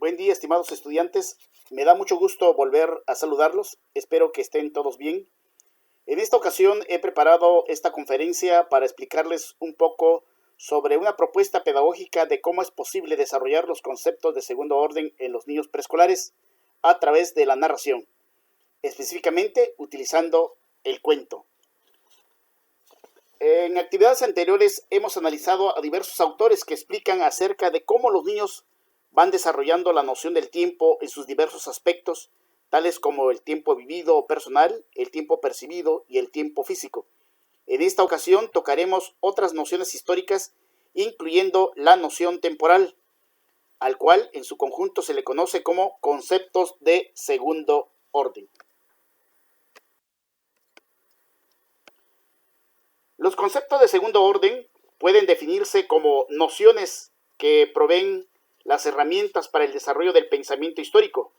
Buen día, estimados estudiantes. Me da mucho gusto volver a saludarlos. Espero que estén todos bien. En esta ocasión he preparado esta conferencia para explicarles un poco sobre una propuesta pedagógica de cómo es posible desarrollar los conceptos de segundo orden en los niños preescolares a través de la narración, específicamente utilizando el cuento. En actividades anteriores hemos analizado a diversos autores que explican acerca de cómo los niños van desarrollando la noción del tiempo en sus diversos aspectos, tales como el tiempo vivido o personal, el tiempo percibido y el tiempo físico. En esta ocasión tocaremos otras nociones históricas, incluyendo la noción temporal, al cual en su conjunto se le conoce como conceptos de segundo orden. Los conceptos de segundo orden pueden definirse como nociones que proveen las herramientas para el desarrollo del pensamiento histórico.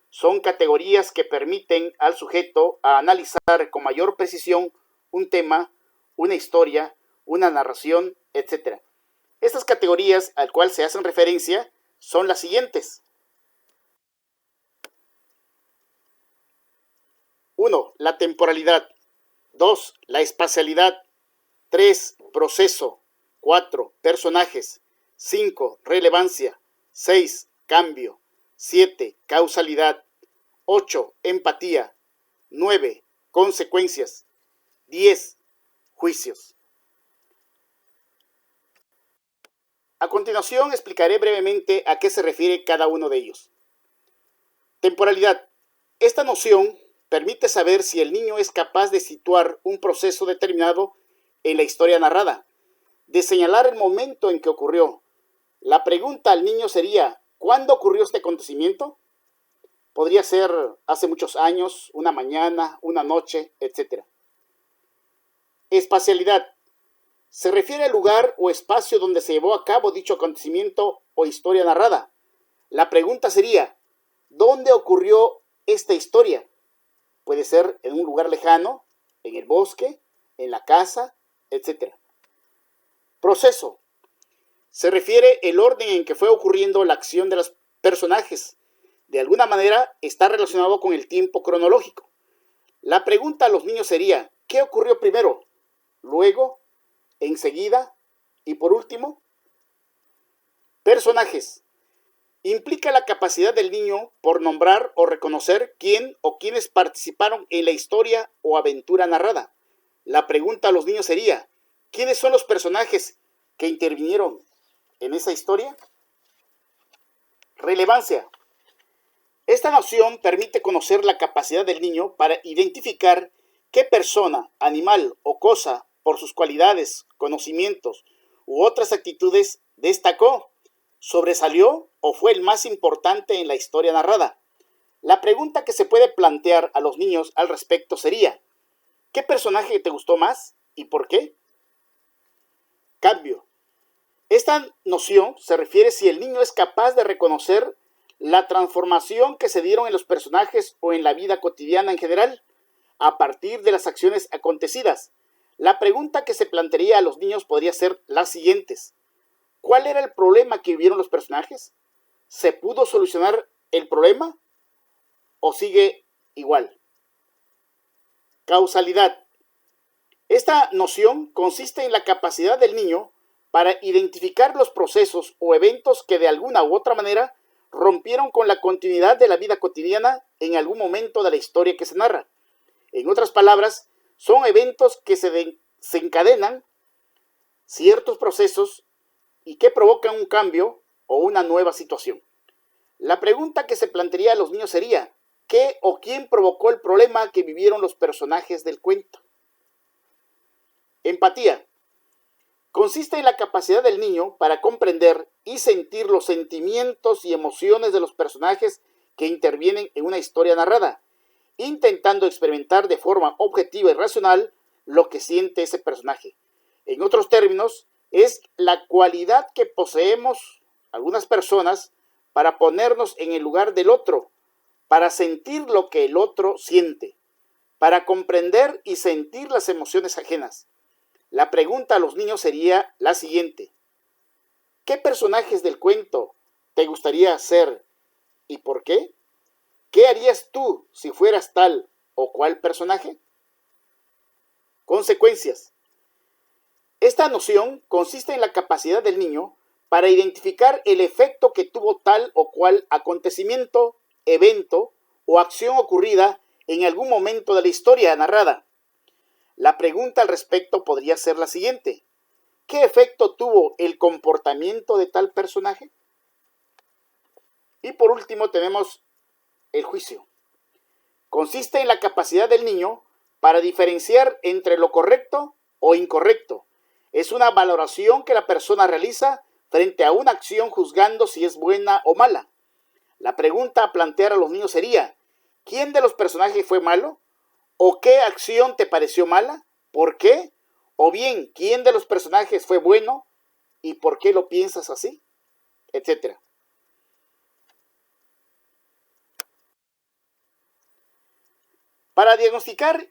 Son categorías que permiten al sujeto a analizar con mayor precisión un tema, una historia, una narración, etc. Estas categorías al cual se hacen referencia son las siguientes. 1. La temporalidad. 2. La espacialidad. 3. Proceso. 4. Personajes. 5. Relevancia. 6. Cambio. 7. Causalidad. 8. Empatía. 9. Consecuencias. 10. Juicios. A continuación explicaré brevemente a qué se refiere cada uno de ellos. Temporalidad. Esta noción permite saber si el niño es capaz de situar un proceso determinado en la historia narrada, de señalar el momento en que ocurrió. La pregunta al niño sería, ¿cuándo ocurrió este acontecimiento? Podría ser hace muchos años, una mañana, una noche, etc. Espacialidad. Se refiere al lugar o espacio donde se llevó a cabo dicho acontecimiento o historia narrada. La pregunta sería, ¿dónde ocurrió esta historia? Puede ser en un lugar lejano, en el bosque, en la casa, etc. Proceso. Se refiere el orden en que fue ocurriendo la acción de los personajes. De alguna manera está relacionado con el tiempo cronológico. La pregunta a los niños sería, ¿qué ocurrió primero? Luego, enseguida y por último. Personajes. Implica la capacidad del niño por nombrar o reconocer quién o quiénes participaron en la historia o aventura narrada. La pregunta a los niños sería, ¿quiénes son los personajes que intervinieron en esa historia? Relevancia. Esta noción permite conocer la capacidad del niño para identificar qué persona, animal o cosa, por sus cualidades, conocimientos u otras actitudes, destacó, sobresalió o fue el más importante en la historia narrada. La pregunta que se puede plantear a los niños al respecto sería, ¿qué personaje te gustó más y por qué? Cambio. Esta noción se refiere si el niño es capaz de reconocer la transformación que se dieron en los personajes o en la vida cotidiana en general, a partir de las acciones acontecidas. La pregunta que se plantearía a los niños podría ser las siguientes. ¿Cuál era el problema que vivieron los personajes? ¿Se pudo solucionar el problema o sigue igual? Causalidad. Esta noción consiste en la capacidad del niño para identificar los procesos o eventos que de alguna u otra manera rompieron con la continuidad de la vida cotidiana en algún momento de la historia que se narra. En otras palabras, son eventos que se encadenan ciertos procesos y que provocan un cambio o una nueva situación. La pregunta que se plantearía a los niños sería, ¿qué o quién provocó el problema que vivieron los personajes del cuento? Empatía. Consiste en la capacidad del niño para comprender y sentir los sentimientos y emociones de los personajes que intervienen en una historia narrada, intentando experimentar de forma objetiva y racional lo que siente ese personaje. En otros términos, es la cualidad que poseemos algunas personas para ponernos en el lugar del otro, para sentir lo que el otro siente, para comprender y sentir las emociones ajenas. La pregunta a los niños sería la siguiente. ¿Qué personajes del cuento te gustaría ser ¿Y por qué? ¿Qué harías tú si fueras tal o cual personaje? Consecuencias. Esta noción consiste en la capacidad del niño para identificar el efecto que tuvo tal o cual acontecimiento, evento o acción ocurrida en algún momento de la historia narrada. La pregunta al respecto podría ser la siguiente: ¿qué efecto tuvo el comportamiento de tal personaje? Y por último tenemos el juicio. Consiste en la capacidad del niño para diferenciar entre lo correcto o incorrecto. Es una valoración que la persona realiza frente a una acción juzgando si es buena o mala. La pregunta a plantear a los niños sería: ¿quién de los personajes fue malo? ¿O qué acción te pareció mala? ¿Por qué? O bien, ¿quién de los personajes fue bueno? ¿Y por qué lo piensas así? Etcétera. Para diagnosticar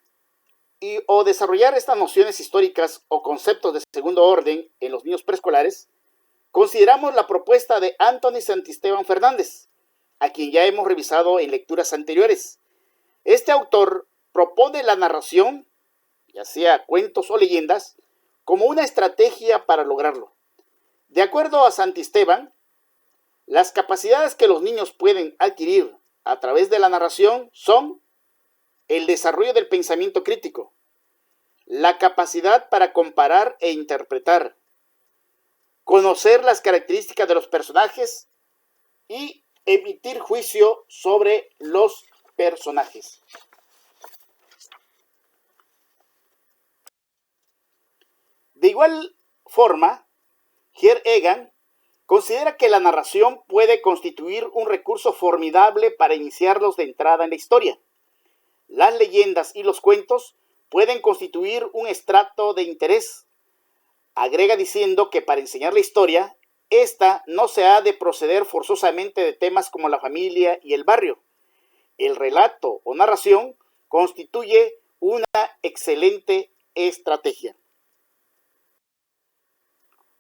o desarrollar estas nociones históricas o conceptos de segundo orden en los niños preescolares, consideramos la propuesta de Anthony Santisteban Fernández, a quien ya hemos revisado en lecturas anteriores. Este autor propone la narración, ya sea cuentos o leyendas, como una estrategia para lograrlo. De acuerdo a Santisteban, las capacidades que los niños pueden adquirir a través de la narración son el desarrollo del pensamiento crítico, la capacidad para comparar e interpretar, conocer las características de los personajes y emitir juicio sobre los personajes. De igual forma, Gerd Egan considera que la narración puede constituir un recurso formidable para iniciarlos de entrada en la historia. Las leyendas y los cuentos pueden constituir un estrato de interés. Agrega diciendo que para enseñar la historia, esta no se ha de proceder forzosamente de temas como la familia y el barrio. El relato o narración constituye una excelente estrategia.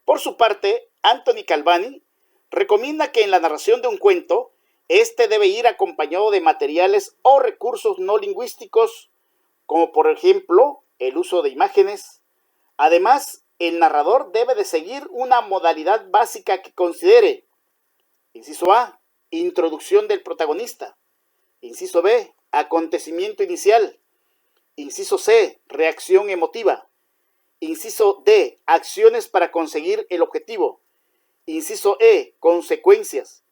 Por su parte, Anthony Calvani recomienda que en la narración de un cuento, este debe ir acompañado de materiales o recursos no lingüísticos, como por ejemplo el uso de imágenes. Además, el narrador debe de seguir una modalidad básica que considere: inciso A, introducción del protagonista; inciso B, acontecimiento inicial; inciso C, reacción emotiva; inciso D, acciones para conseguir el objetivo; inciso E, consecuencias;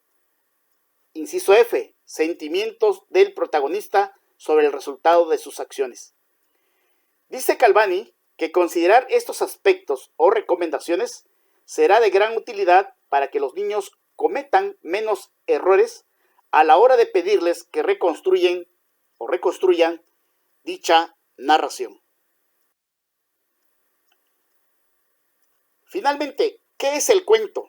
inciso F, sentimientos del protagonista sobre el resultado de sus acciones. Dice Calvani que considerar estos aspectos o recomendaciones será de gran utilidad para que los niños cometan menos errores a la hora de pedirles que reconstruyan dicha narración. Finalmente, ¿qué es el cuento?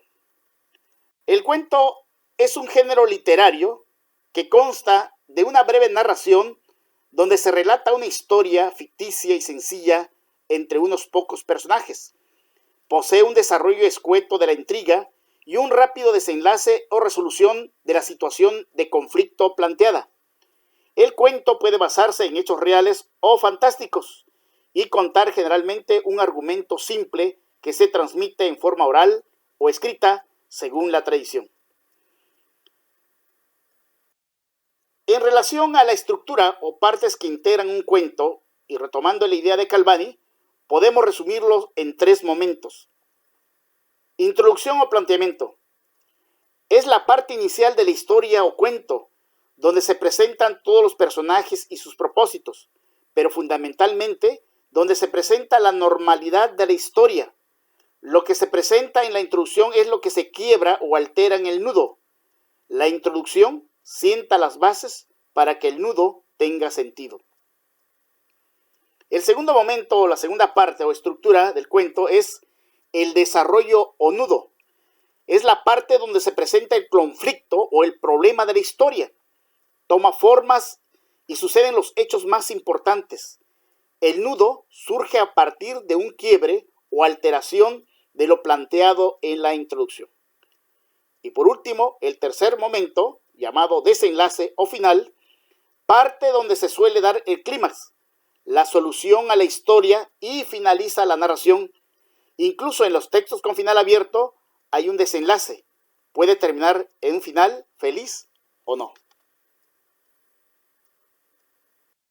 El cuento es un género literario que consta de una breve narración donde se relata una historia ficticia y sencilla entre unos pocos personajes. Posee un desarrollo escueto de la intriga y un rápido desenlace o resolución de la situación de conflicto planteada. El cuento puede basarse en hechos reales o fantásticos y contar generalmente un argumento simple que se transmite en forma oral o escrita según la tradición. En relación a la estructura o partes que integran un cuento, y retomando la idea de Calvani, podemos resumirlos en 3 momentos. Introducción o planteamiento. Es la parte inicial de la historia o cuento, donde se presentan todos los personajes y sus propósitos, pero fundamentalmente donde se presenta la normalidad de la historia. Lo que se presenta en la introducción es lo que se quiebra o altera en el nudo. La introducción sienta las bases para que el nudo tenga sentido. El segundo momento o la segunda parte o estructura del cuento es el desarrollo o nudo. Es la parte donde se presenta el conflicto o el problema de la historia. Toma formas y suceden los hechos más importantes. El nudo surge a partir de un quiebre o alteración de lo planteado en la introducción. Y por último, el tercer momento, llamado desenlace o final, parte donde se suele dar el clímax, la solución a la historia y finaliza la narración. Incluso en los textos con final abierto hay un desenlace. Puede terminar en un final feliz o no.